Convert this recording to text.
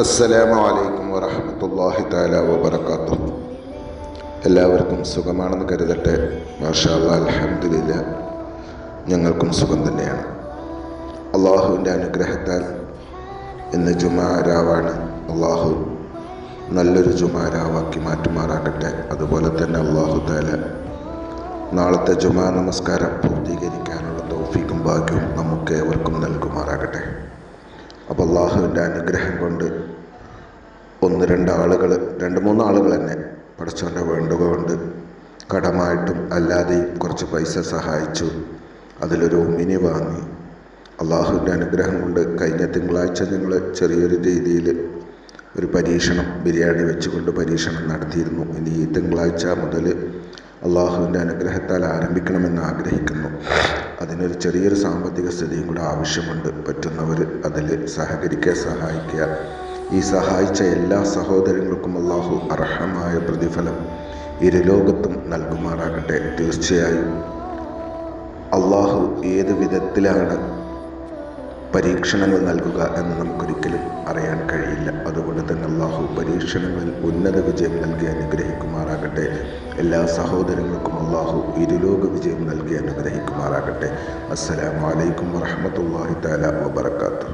അസ്സലാമു അലൈക്കും വറഹ്മത്തുള്ളാഹി തആല വബറകാതുഹു. എല്ലാവർക്കും സുഖമാണെന്ന് കരുതട്ടെ. മാഷാ അല്ലാഹ്, അൽഹംദുലില്ലാഹ്, ഞങ്ങൾക്കും സുഖം തന്നെയാണ്. അള്ളാഹുവിൻ്റെ അനുഗ്രഹത്താൽ ഇന്ന് ജുമാ രാവാണ്. അള്ളാഹു നല്ലൊരു ജുമാ രാവാക്കി മാറ്റുമാറാകട്ടെ. അതുപോലെ തന്നെ അള്ളാഹു തആല നാളത്തെ ജുമാ നമസ്കാരം പൂർത്തീകരിക്കാനുള്ള തൗഫീഖും ഭാഗ്യവും നമുക്ക് ഏവർക്കും നൽകുമാറാകട്ടെ. അപ്പോൾ അള്ളാഹുവിൻ്റെ അനുഗ്രഹം കൊണ്ട് രണ്ട് മൂന്ന് ആളുകൾ തന്നെ പടച്ചവൻ്റെ വേണ്ടുക കൊണ്ട് കടമായിട്ടും അല്ലാതെയും കുറച്ച് പൈസ സഹായിച്ചു. അതിലൊരു മിനി വാങ്ങി. അള്ളാഹുവിൻ്റെ അനുഗ്രഹം കൊണ്ട് കഴിഞ്ഞ തിങ്കളാഴ്ച ഞങ്ങൾ ചെറിയൊരു രീതിയിൽ ഒരു പരീക്ഷണം, ബിരിയാണി വെച്ചുകൊണ്ട് പരീക്ഷണം നടത്തിയിരുന്നു. ഇനി ഈ തിങ്കളാഴ്ച മുതൽ അള്ളാഹുവിൻ്റെ അനുഗ്രഹത്താൽ ആരംഭിക്കണമെന്ന് ആഗ്രഹിക്കുന്നു. അതിനൊരു ചെറിയൊരു സാമ്പത്തിക സ്ഥിതിയും കൂടെ ആവശ്യമുണ്ട്. പറ്റുന്നവർ അതിൽ സഹായിക്കുക. ഈ സഹായിച്ച എല്ലാ സഹോദരങ്ങൾക്കും അള്ളാഹു അർഹമായ പ്രതിഫലം ഇരുലോകത്തും നൽകുമാറാകട്ടെ. തീർച്ചയായും അള്ളാഹു ഏത് വിധത്തിലാണ് പരീക്ഷണങ്ങൾ നൽകുക എന്ന് നമുക്കൊരിക്കലും അറിയാൻ കഴിയില്ല. അതുകൊണ്ട് തന്നെ അള്ളാഹു പരീക്ഷണങ്ങളിൽ ഉന്നത വിജയം നൽകി അനുഗ്രഹിക്കുമാറാകട്ടെ. എല്ലാ സഹോദരങ്ങൾക്കും അള്ളാഹു ഇരുലോക വിജയം നൽകി അനുഗ്രഹിക്കുമാറാകട്ടെ. അസ്സലാമു അലൈക്കും വറഹ്മത്തുള്ളാഹി തആല വബറകാതുഹു.